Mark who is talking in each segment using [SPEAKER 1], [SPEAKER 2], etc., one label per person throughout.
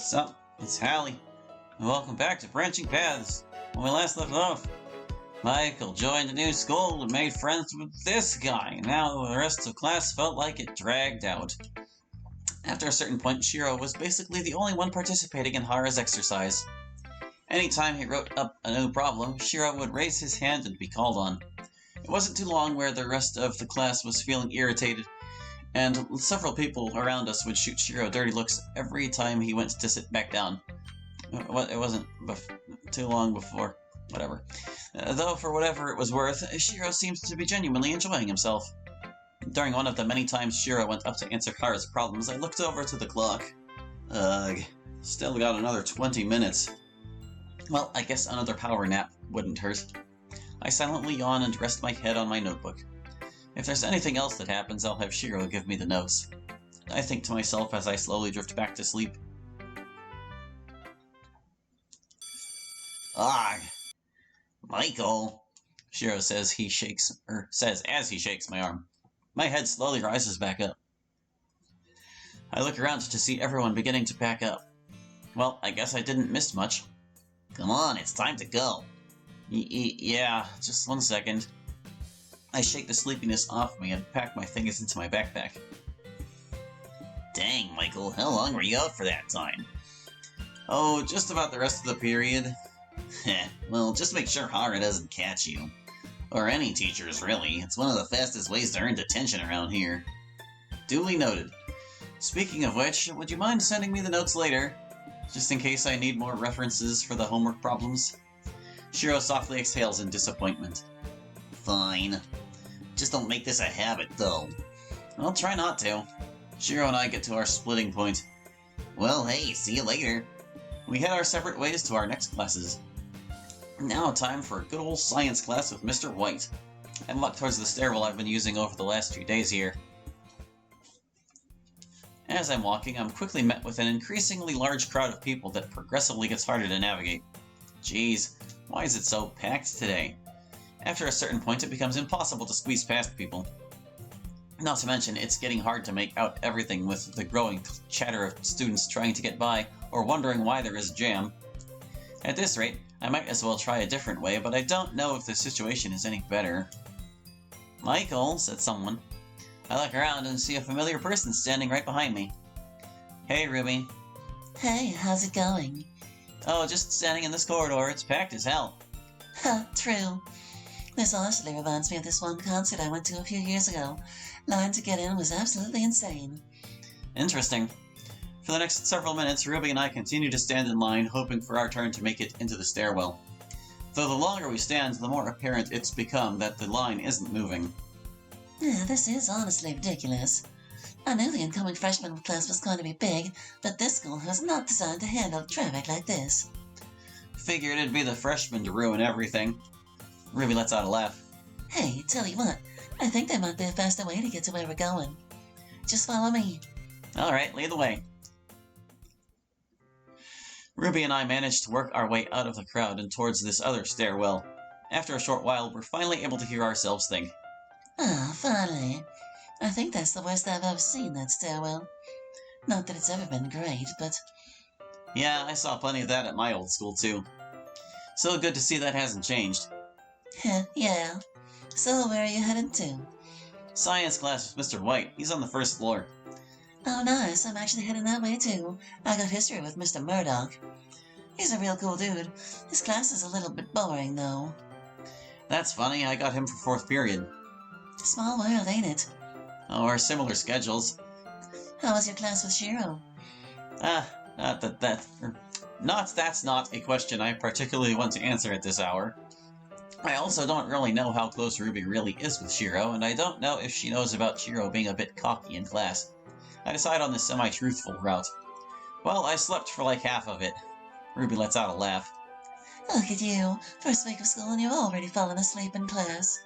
[SPEAKER 1] Sup, it's Hallie, and welcome back to Branching Paths. When we last left off, Michael joined a new school and made friends with this guy, and now the rest of class felt like it dragged out. After a certain point, Shiro was basically the only one participating in Hara's exercise. Anytime he wrote up a new problem, Shiro would raise his hand and be called on. It wasn't too long where the rest of the class was feeling irritated, and several people around us would shoot Shiro dirty looks every time he went to sit back down. It wasn't too long before. Whatever. Though, for whatever it was worth, Shiro seemed to be genuinely enjoying himself. During one of the many times Shiro went up to answer Hara's problems, I looked over to the clock. Ugh, still got another 20 minutes. Well, I guess another power nap wouldn't hurt. I silently yawn and rest my head on my notebook. If there's anything else that happens, I'll have Shiro give me the notes. I think to myself as I slowly drift back to sleep. Ah, Michael, Shiro says as he shakes my arm. My head slowly rises back up. I look around to see everyone beginning to pack up. Well, I guess I didn't miss much. Come on, it's time to go. Yeah, just 1 second. I shake the sleepiness off me and pack my things into my backpack. Dang, Michael, how long were you out for that time? Oh, just about the rest of the period. Well, just make sure Hara doesn't catch you. Or any teachers, really. It's one of the fastest ways to earn detention around here. Duly noted. Speaking of which, would you mind sending me the notes later? Just in case I need more references for the homework problems? Shiro softly exhales in disappointment. Fine. Just don't make this a habit, though. I'll try not to. Shiro and I get to our splitting point. Well, hey, see you later. We head our separate ways to our next classes. Now time for a good old science class with Mr. White. I walk towards the stairwell I've been using over the last few days here. As I'm walking, I'm quickly met with an increasingly large crowd of people that progressively gets harder to navigate. Jeez, why is it so packed today? After a certain point, it becomes impossible to squeeze past people. Not to mention, it's getting hard to make out everything with the growing chatter of students trying to get by or wondering why there is a jam. At this rate, I might as well try a different way, but I don't know if the situation is any better. Michael, said someone. I look around and see a familiar person standing right behind me. Hey, Ruby.
[SPEAKER 2] Hey, how's it going?
[SPEAKER 1] Oh, just standing in this corridor. It's packed as hell.
[SPEAKER 2] Huh, true. This honestly reminds me of this one concert I went to a few years ago. Line to get in was absolutely insane.
[SPEAKER 1] Interesting. For the next several minutes, Ruby and I continue to stand in line, hoping for our turn to make it into the stairwell. Though the longer we stand, the more apparent it's become that the line isn't moving.
[SPEAKER 2] Yeah, this is honestly ridiculous. I knew the incoming freshman class was going to be big, but this school was not designed to handle traffic like this.
[SPEAKER 1] Figured it'd be the freshmen to ruin everything. Ruby lets out a laugh.
[SPEAKER 2] Hey, tell you what, I think there might be a faster way to get to where we're going. Just follow me.
[SPEAKER 1] Alright, lead the way. Ruby and I managed to work our way out of the crowd and towards this other stairwell. After a short while, we're finally able to hear ourselves think.
[SPEAKER 2] Ah, finally. I think that's the worst I've ever seen, that stairwell. Not that it's ever been great, but...
[SPEAKER 1] Yeah, I saw plenty of that at my old school, too. So good to see that hasn't changed.
[SPEAKER 2] Yeah. So where are you headed to?
[SPEAKER 1] Science class with Mr. White. He's on the first floor.
[SPEAKER 2] Oh, nice. I'm actually heading that way, too. I got history with Mr. Murdoch. He's a real cool dude. His class is a little bit boring, though.
[SPEAKER 1] That's funny. I got him for fourth period.
[SPEAKER 2] Small world, ain't it?
[SPEAKER 1] Oh, our similar schedules.
[SPEAKER 2] How was your class with Shiro?
[SPEAKER 1] That's not a question I particularly want to answer at this hour. I also don't really know how close Ruby really is with Shiro, and I don't know if she knows about Shiro being a bit cocky in class. I decide on the semi-truthful route. Well, I slept for like half of it. Ruby lets out a laugh.
[SPEAKER 2] Look at you. First week of school and you've already fallen asleep in class.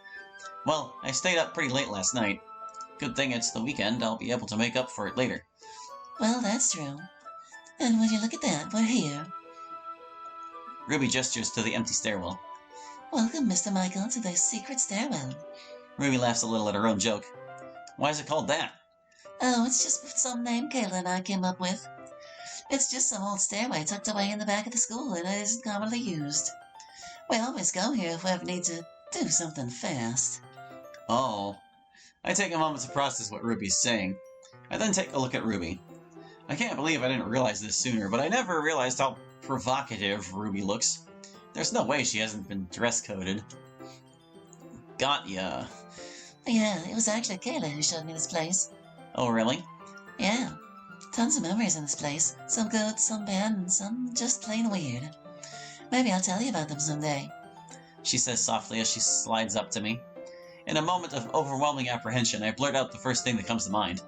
[SPEAKER 1] Well, I stayed up pretty late last night. Good thing it's the weekend, I'll be able to make up for it later.
[SPEAKER 2] Well, that's true. And would you look at that, we're here.
[SPEAKER 1] Ruby gestures to the empty stairwell.
[SPEAKER 2] Welcome, Mr. Michael, to the secret stairwell.
[SPEAKER 1] Ruby laughs a little at her own joke. Why is it called that?
[SPEAKER 2] Oh, it's just some name Kayla and I came up with. It's just some old stairway tucked away in the back of the school, and it isn't commonly used. We always go here if we ever need to do something fast.
[SPEAKER 1] Oh. I take a moment to process what Ruby's saying. I then take a look at Ruby. I can't believe I didn't realize this sooner, but I never realized how provocative Ruby looks. There's no way she hasn't been dress-coded. Got ya.
[SPEAKER 2] Yeah, it was actually Kayla who showed me this place.
[SPEAKER 1] Oh, really?
[SPEAKER 2] Yeah. Tons of memories in this place. Some good, some bad, and some just plain weird. Maybe I'll tell you about them someday.
[SPEAKER 1] She says softly as she slides up to me. In a moment of overwhelming apprehension, I blurt out the first thing that comes to mind.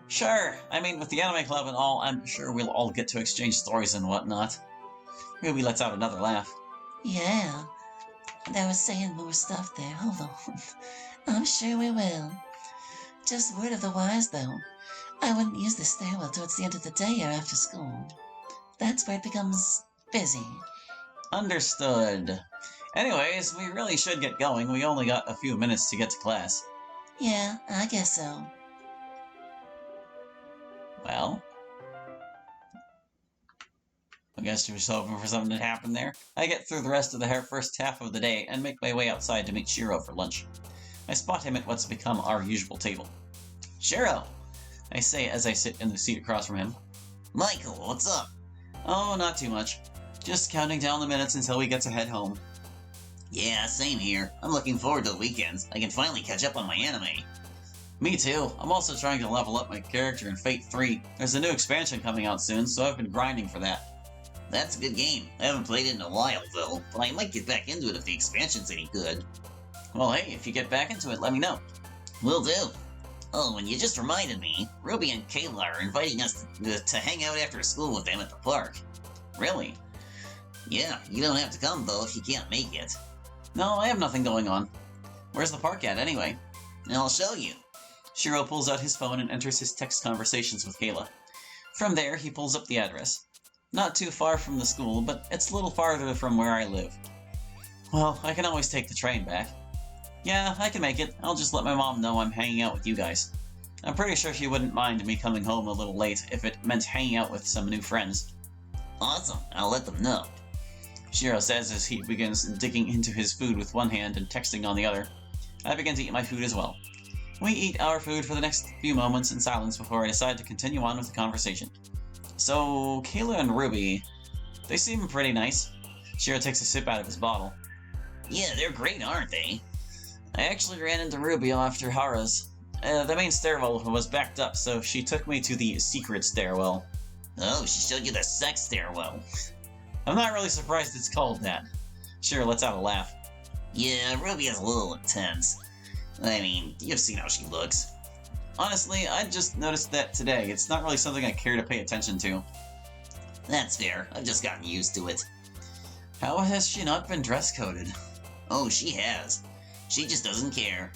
[SPEAKER 1] Sure. I mean, with the anime club and all, I'm sure we'll all get to exchange stories and whatnot. Ruby lets out another laugh.
[SPEAKER 2] Yeah. They were saying more stuff there. Hold on. I'm sure we will. Just word of the wise, though. I wouldn't use the stairwell towards the end of the day or after school. That's where it becomes busy.
[SPEAKER 1] Understood. Anyways, we really should get going. We only got a few minutes to get to class.
[SPEAKER 2] Yeah, I guess so.
[SPEAKER 1] Well, I guess you were hoping for something to happen there. I get through the rest of the first half of the day and make my way outside to meet Shiro for lunch. I spot him at what's become our usual table. Shiro! I say as I sit in the seat across from him.
[SPEAKER 3] Michael, what's up?
[SPEAKER 1] Oh, not too much. Just counting down the minutes until we get to head home.
[SPEAKER 3] Yeah, same here. I'm looking forward to the weekends. I can finally catch up on my anime.
[SPEAKER 1] Me too. I'm also trying to level up my character in Pt.4. There's a new expansion coming out soon, so I've been grinding for that.
[SPEAKER 3] That's a good game. I haven't played it in a while, though, but I might get back into it if the expansion's any good.
[SPEAKER 1] Well, hey, if you get back into it, let me know.
[SPEAKER 3] Will do. Oh, and you just reminded me, Ruby and Kayla are inviting us to hang out after school with them at the park.
[SPEAKER 1] Really?
[SPEAKER 3] Yeah, you don't have to come, though, if you can't make it.
[SPEAKER 1] No, I have nothing going on. Where's the park at, anyway?
[SPEAKER 3] And I'll show you.
[SPEAKER 1] Shiro pulls out his phone and enters his text conversations with Kayla. From there, he pulls up the address. Not too far from the school, but it's a little farther from where I live. Well, I can always take the train back. Yeah, I can make it. I'll just let my mom know I'm hanging out with you guys. I'm pretty sure she wouldn't mind me coming home a little late if it meant hanging out with some new friends.
[SPEAKER 3] Awesome, I'll let them know.
[SPEAKER 1] Shiro says as he begins digging into his food with one hand and texting on the other. I begin to eat my food as well. We eat our food for the next few moments in silence before I decide to continue on with the conversation. So, Kayla and Ruby, they seem pretty nice. Shiro takes a sip out of his bottle.
[SPEAKER 3] Yeah, they're great, aren't they?
[SPEAKER 1] I actually ran into Ruby after Hara's. The main stairwell was backed up, so she took me to the secret stairwell.
[SPEAKER 3] Oh, she showed you the sex stairwell.
[SPEAKER 1] I'm not really surprised it's called that. Shiro lets out a laugh.
[SPEAKER 3] Yeah, Ruby is a little intense. I mean, you've seen how she looks.
[SPEAKER 1] Honestly, I just noticed that today. It's not really something I care to pay attention to.
[SPEAKER 3] That's fair. I've just gotten used to it.
[SPEAKER 1] How has she not been dress-coded?
[SPEAKER 3] Oh, she has. She just doesn't care.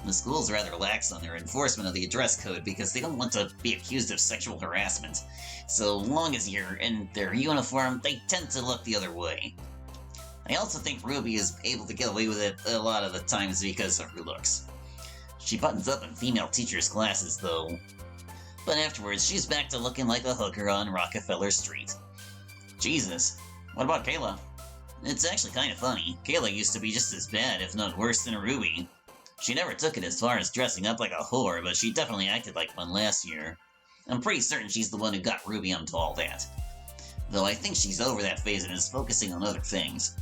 [SPEAKER 3] The school's rather lax on their enforcement of the dress code because they don't want to be accused of sexual harassment. So long as you're in their uniform, they tend to look the other way. I also think Ruby is able to get away with it a lot of the times because of her looks. She buttons up in female teachers' classes, though. But afterwards, she's back to looking like a hooker on Rockefeller Street.
[SPEAKER 1] Jesus. What about Kayla?
[SPEAKER 3] It's actually kind of funny. Kayla used to be just as bad, if not worse, than Ruby. She never took it as far as dressing up like a whore, but she definitely acted like one last year. I'm pretty certain she's the one who got Ruby onto all that. Though I think she's over that phase and is focusing on other things.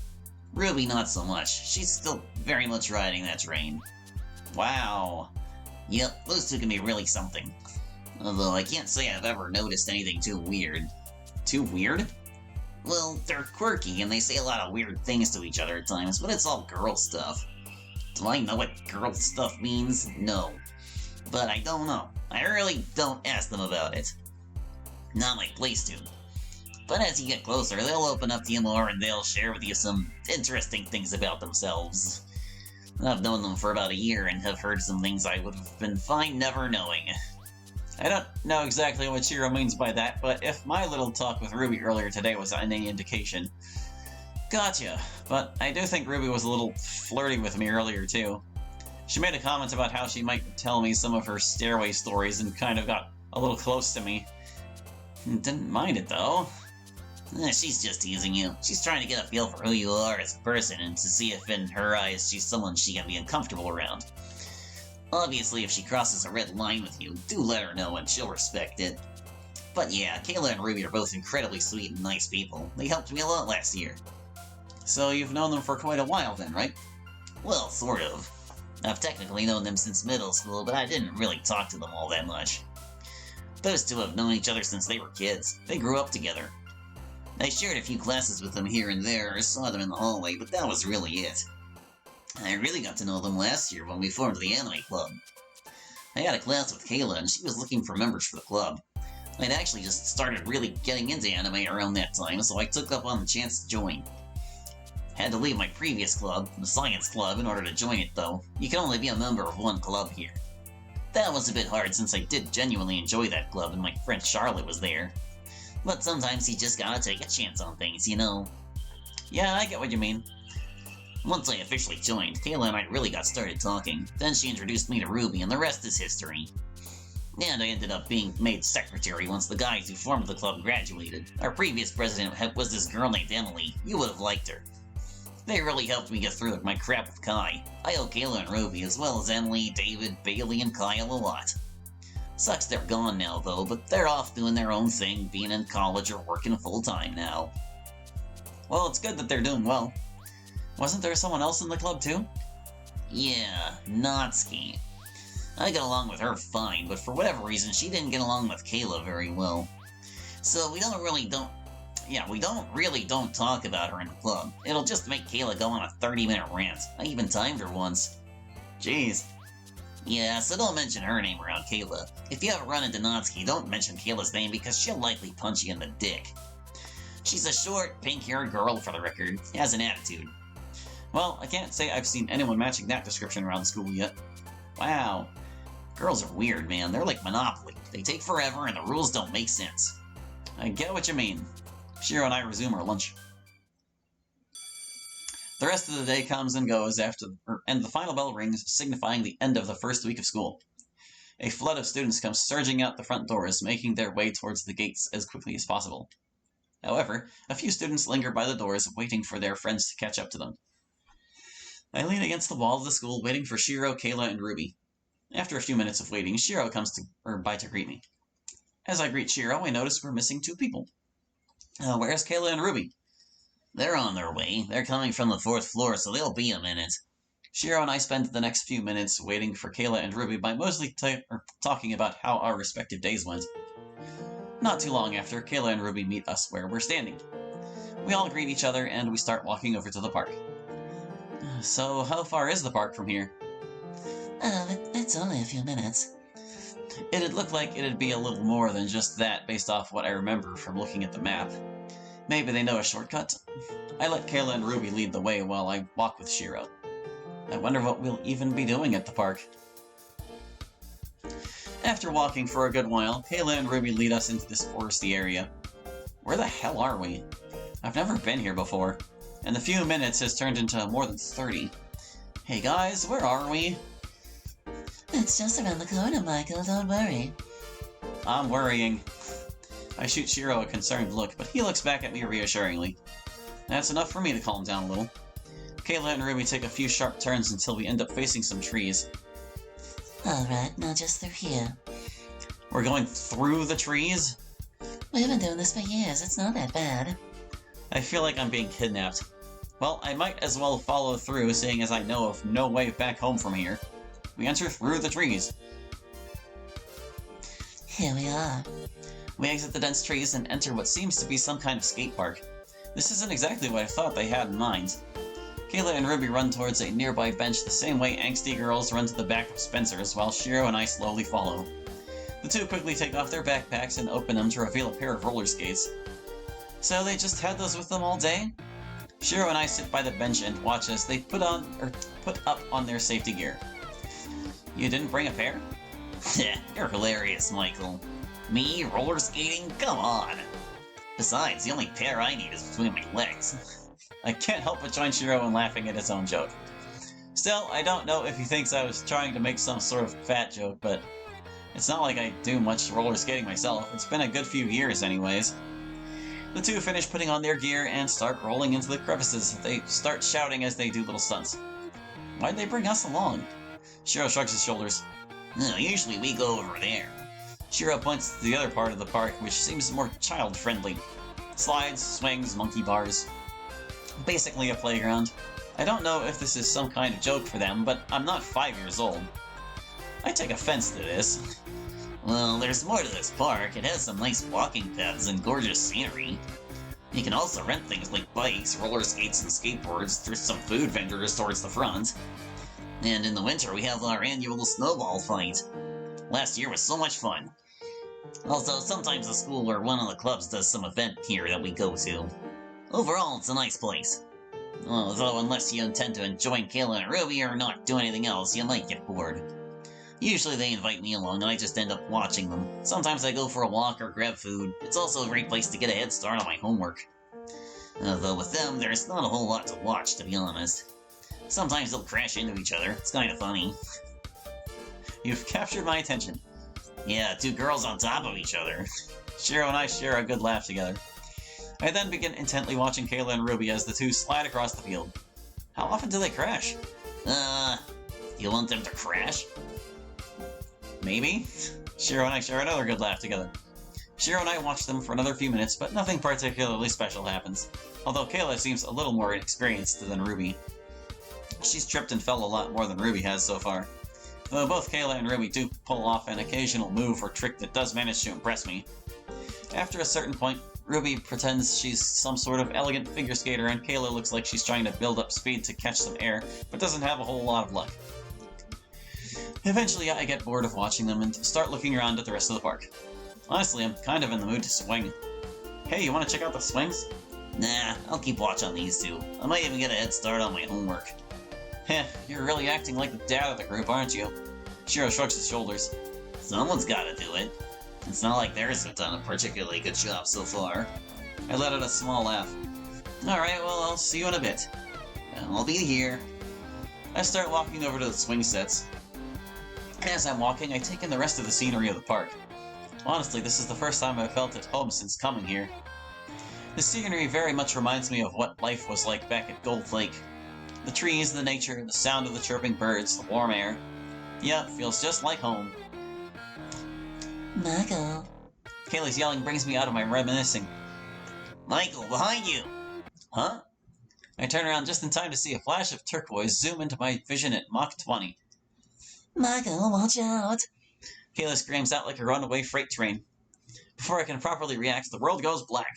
[SPEAKER 3] Ruby not so much. She's still very much riding that train.
[SPEAKER 1] Wow.
[SPEAKER 3] Yep, those two can be really something. Although I can't say I've ever noticed anything too weird.
[SPEAKER 1] Too weird?
[SPEAKER 3] Well, they're quirky and they say a lot of weird things to each other at times, but it's all girl stuff. Do I know what girl stuff means? No. But I don't know. I really don't ask them about it. Not my place to. But as you get closer, they'll open up to you more and they'll share with you some interesting things about themselves. I've known them for about a year and have heard some things I would have been fine never knowing.
[SPEAKER 1] I don't know exactly what Shiro means by that, but if my little talk with Ruby earlier today was any indication... Gotcha, but I do think Ruby was a little flirty with me earlier too. She made a comment about how she might tell me some of her stairway stories and kind of got a little close to me. Didn't mind it, though.
[SPEAKER 3] She's just teasing you. She's trying to get a feel for who you are as a person and to see if in her eyes she's someone she can be uncomfortable around. Obviously, if she crosses a red line with you, do let her know and she'll respect it. But yeah, Kayla and Ruby are both incredibly sweet and nice people. They helped me a lot last year.
[SPEAKER 1] So you've known them for quite a while then, right?
[SPEAKER 3] Well, sort of. I've technically known them since middle school, but I didn't really talk to them all that much. Those two have known each other since they were kids. They grew up together. I shared a few classes with them here and there, or saw them in the hallway, but that was really it. I really got to know them last year when we formed the anime club. I had a class with Kayla, and she was looking for members for the club. I'd actually just started really getting into anime around that time, so I took up on the chance to join. Had to leave my previous club, the science club, in order to join it though. You can only be a member of one club here. That was a bit hard since I did genuinely enjoy that club and my friend Charlotte was there. But sometimes you just gotta take a chance on things, you know?
[SPEAKER 1] Yeah, I get what you mean.
[SPEAKER 3] Once I officially joined, Kayla and I really got started talking. Then she introduced me to Ruby, and the rest is history. And I ended up being made secretary once the guys who formed the club graduated. Our previous president was this girl named Emily. You would have liked her. They really helped me get through my crap with Kai. I owe Kayla and Ruby, as well as Emily, David, Bailey, and Kyle a lot. Sucks they're gone now, though, but they're off doing their own thing, being in college or working full-time now.
[SPEAKER 1] Well, it's good that they're doing well. Wasn't there someone else in the club, too?
[SPEAKER 3] Yeah, Natsuki. I got along with her fine, but for whatever reason, she didn't get along with Kayla very well. So we don't really talk about her in the club. It'll just make Kayla go on a 30-minute rant. I even timed her once.
[SPEAKER 1] Jeez.
[SPEAKER 3] Yeah, so don't mention her name around Kayla. If you ever run into Natsuki, don't mention Kayla's name because she'll likely punch you in the dick. She's a short, pink-haired girl, for the record. Has an attitude.
[SPEAKER 1] Well, I can't say I've seen anyone matching that description around school yet. Wow.
[SPEAKER 3] Girls are weird, man. They're like Monopoly. They take forever and the rules don't make sense.
[SPEAKER 1] I get what you mean. Shiro and I resume our lunch. The rest of the day comes and goes and the final bell rings, signifying the end of the first week of school. A flood of students comes surging out the front doors, making their way towards the gates as quickly as possible. However, a few students linger by the doors, waiting for their friends to catch up to them. I lean against the wall of the school, waiting for Shiro, Kayla, and Ruby. After a few minutes of waiting, Shiro comes by to greet me. As I greet Shiro, I notice we're missing two people. Where's Kayla and Ruby?
[SPEAKER 3] They're on their way. They're coming from the 4th floor, so they'll be a minute.
[SPEAKER 1] Shiro and I spend the next few minutes waiting for Kayla and Ruby by mostly talking about how our respective days went. Not too long after, Kayla and Ruby meet us where we're standing. We all greet each other and we start walking over to the park. So, how far is the park from here?
[SPEAKER 2] It's only a few minutes.
[SPEAKER 1] It'd look like it'd be a little more than just that based off what I remember from looking at the map. Maybe they know a shortcut? I let Kayla and Ruby lead the way while I walk with Shiro. I wonder what we'll even be doing at the park. After walking for a good while, Kayla and Ruby lead us into this foresty area. Where the hell are we? I've never been here before, and the few minutes has turned into more than 30. Hey guys, where are we?
[SPEAKER 2] It's just around the corner, Michael, don't worry.
[SPEAKER 1] I'm worrying. I shoot Shiro a concerned look, but he looks back at me reassuringly. That's enough for me to calm down a little. Kayla and Ruby take a few sharp turns until we end up facing some trees.
[SPEAKER 2] Alright, now just through here.
[SPEAKER 1] We're going through the trees?
[SPEAKER 2] We've been doing this for years, it's not that bad.
[SPEAKER 1] I feel like I'm being kidnapped. Well, I might as well follow through, seeing as I know of no way back home from here. We enter through the trees.
[SPEAKER 2] Here we are.
[SPEAKER 1] We exit the dense trees and enter what seems to be some kind of skate park. This isn't exactly what I thought they had in mind. Kayla and Ruby run towards a nearby bench the same way angsty girls run to the back of Spencer's, while Shiro and I slowly follow. The two quickly take off their backpacks and open them to reveal a pair of roller skates. So they just had those with them all day? Shiro and I sit by the bench and watch as they put up on their safety gear. You didn't bring a pair?
[SPEAKER 3] You're hilarious, Michael. Me, roller skating? Come on! Besides, the only pair I need is between my legs.
[SPEAKER 1] I can't help but join Shiro in laughing at his own joke. Still, I don't know if he thinks I was trying to make some sort of fat joke, but It's not like I do much roller skating myself. It's been a good few years anyways. The two finish putting on their gear and start rolling into the crevices. They start shouting as they do little stunts. Why'd they bring us along? Shiro shrugs his shoulders.
[SPEAKER 3] No, usually we go over there.
[SPEAKER 1] Shiro points to the other part of the park, which seems more child-friendly. Slides, swings, monkey bars. Basically a playground. I don't know if this is some kind of joke for them, but I'm not 5 years old. I take offense to this.
[SPEAKER 3] Well, there's more to this park. It has some nice walking paths and gorgeous scenery. You can also rent things like bikes, roller skates, and skateboards. There's some food vendors towards the front. And in the winter, we have our annual snowball fight. Last year was so much fun. Also, sometimes the school or one of the clubs does some event here that we go to. Overall, it's a nice place. Although, unless you intend to join Kayla and Ruby or not do anything else, you might get bored. Usually they invite me along and I just end up watching them. Sometimes I go for a walk or grab food. It's also a great place to get a head start on my homework. Though with them, there's not a whole lot to watch, to be honest. Sometimes they'll crash into each other. It's kinda funny.
[SPEAKER 1] You've captured my attention.
[SPEAKER 3] Yeah, two girls on top of each other.
[SPEAKER 1] Shiro and I share a good laugh together. I then begin intently watching Kayla and Ruby as the two slide across the field. How often do they crash?
[SPEAKER 3] You want them to crash?
[SPEAKER 1] Maybe? Shiro and I share another good laugh together. Shiro and I watch them for another few minutes, but nothing particularly special happens. Although Kayla seems a little more inexperienced than Ruby. She's tripped and fell a lot more than Ruby has so far. Though both Kayla and Ruby do pull off an occasional move or trick that does manage to impress me. After a certain point, Ruby pretends she's some sort of elegant figure skater and Kayla looks like she's trying to build up speed to catch some air, but doesn't have a whole lot of luck. Eventually, I get bored of watching them and start looking around at the rest of the park. Honestly, I'm kind of in the mood to swing. Hey, you want to check out the swings?
[SPEAKER 3] Nah, I'll keep watch on these two. I might even get a head start on my homework.
[SPEAKER 1] Heh, you're really acting like the dad of the group, aren't you? Shiro shrugs his shoulders.
[SPEAKER 3] Someone's gotta do it. It's not like theirs have done a particularly good job so far.
[SPEAKER 1] I let out a small laugh. Alright, well, I'll see you in a bit.
[SPEAKER 3] I'll be here.
[SPEAKER 1] I start walking over to the swing sets. As I'm walking, I take in the rest of the scenery of the park. Honestly, this is the first time I've felt at home since coming here. The scenery very much reminds me of what life was like back at Gold Lake. The trees, the nature, the sound of the chirping birds, the warm air. Yeah, feels just like home.
[SPEAKER 2] Michael.
[SPEAKER 1] Kaylee's yelling brings me out of my reminiscing.
[SPEAKER 3] Michael, behind you!
[SPEAKER 1] Huh? I turn around just in time to see a flash of turquoise zoom into my vision at Mach 20.
[SPEAKER 2] Michael, watch out!
[SPEAKER 1] Kayla screams out like a runaway freight train. Before I can properly react, the world goes black.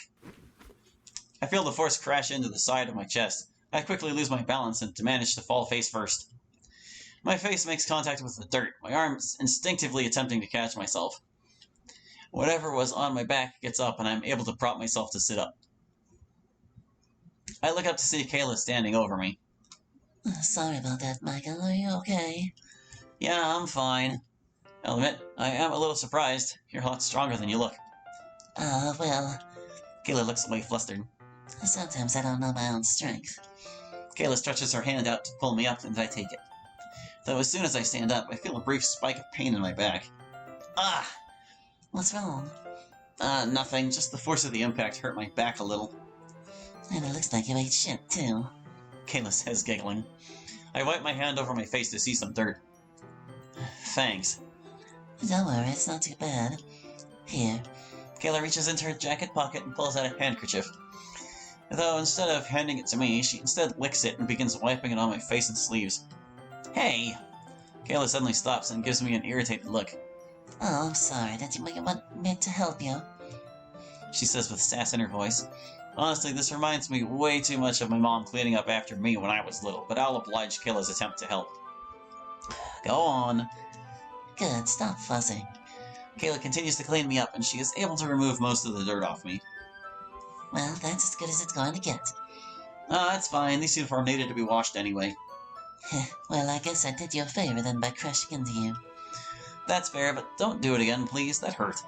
[SPEAKER 1] I feel the force crash into the side of my chest. I quickly lose my balance and manage to fall face first. My face makes contact with the dirt, my arms instinctively attempting to catch myself. Whatever was on my back gets up and I'm able to prop myself to sit up. I look up to see Kayla standing over me.
[SPEAKER 2] Sorry about that, Michael. Are you okay?
[SPEAKER 1] Yeah, I'm fine. I'll admit, I am a little surprised. You're a lot stronger than you look.
[SPEAKER 2] Well,
[SPEAKER 1] Kayla looks away flustered.
[SPEAKER 2] sometimes I don't know my own strength.
[SPEAKER 1] Kayla stretches her hand out to pull me up and I take it. Though as soon as I stand up, I feel a brief spike of pain in my back. Ah!
[SPEAKER 2] What's wrong?
[SPEAKER 1] Nothing. Just the force of the impact hurt my back a little.
[SPEAKER 2] And it looks like you ate shit, too.
[SPEAKER 1] Kayla says, giggling. I wipe my hand over my face to see some dirt. Thanks.
[SPEAKER 2] Don't worry, it's not too bad. Here.
[SPEAKER 1] Kayla reaches into her jacket pocket and pulls out a handkerchief. Though instead of handing it to me, she instead licks it and begins wiping it on my face and sleeves. Hey! Kayla suddenly stops and gives me an irritated look.
[SPEAKER 2] Oh, I'm sorry. Did you want me to help you?
[SPEAKER 1] She says with sass in her voice. Honestly, this reminds me way too much of my mom cleaning up after me when I was little, but I'll oblige Kayla's attempt to help. Go on.
[SPEAKER 2] Good, stop fussing.
[SPEAKER 1] Kayla continues to clean me up, and she is able to remove most of the dirt off me.
[SPEAKER 2] Well, that's as good as it's going to get.
[SPEAKER 1] That's fine. These uniforms needed to be washed anyway.
[SPEAKER 2] Well, I guess I did you a favor then by crashing into you.
[SPEAKER 1] That's fair, but don't do it again, please. That hurt.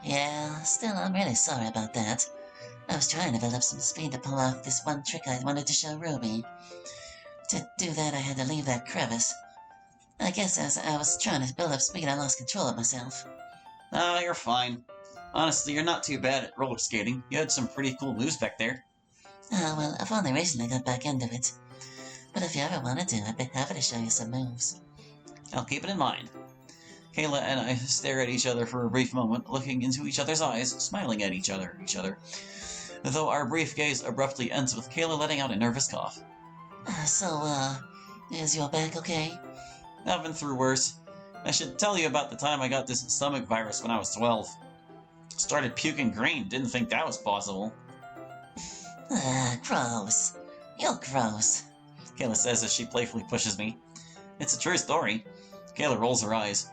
[SPEAKER 2] Yeah, still, I'm really sorry about that. I was trying to build up some speed to pull off this one trick I wanted to show Ruby. To do that, I had to leave that crevice. I guess I was trying to build up speed, I lost control of myself.
[SPEAKER 1] Ah, you're fine. Honestly, you're not too bad at roller skating. You had some pretty cool moves back there.
[SPEAKER 2] Oh, well, I've only recently got back into it. But if you ever wanted to, I'd be happy to show you some moves.
[SPEAKER 1] I'll keep it in mind. Kayla and I stare at each other for a brief moment, looking into each other's eyes, smiling at each other. Though our brief gaze abruptly ends with Kayla letting out a nervous cough.
[SPEAKER 2] Is your back okay?
[SPEAKER 1] I've been through worse. I should tell you about the time I got this stomach virus when I was 12. Started puking green, didn't think that was possible.
[SPEAKER 2] Gross. You're gross.
[SPEAKER 1] Kayla says as she playfully pushes me. It's a true story. Kayla rolls her eyes.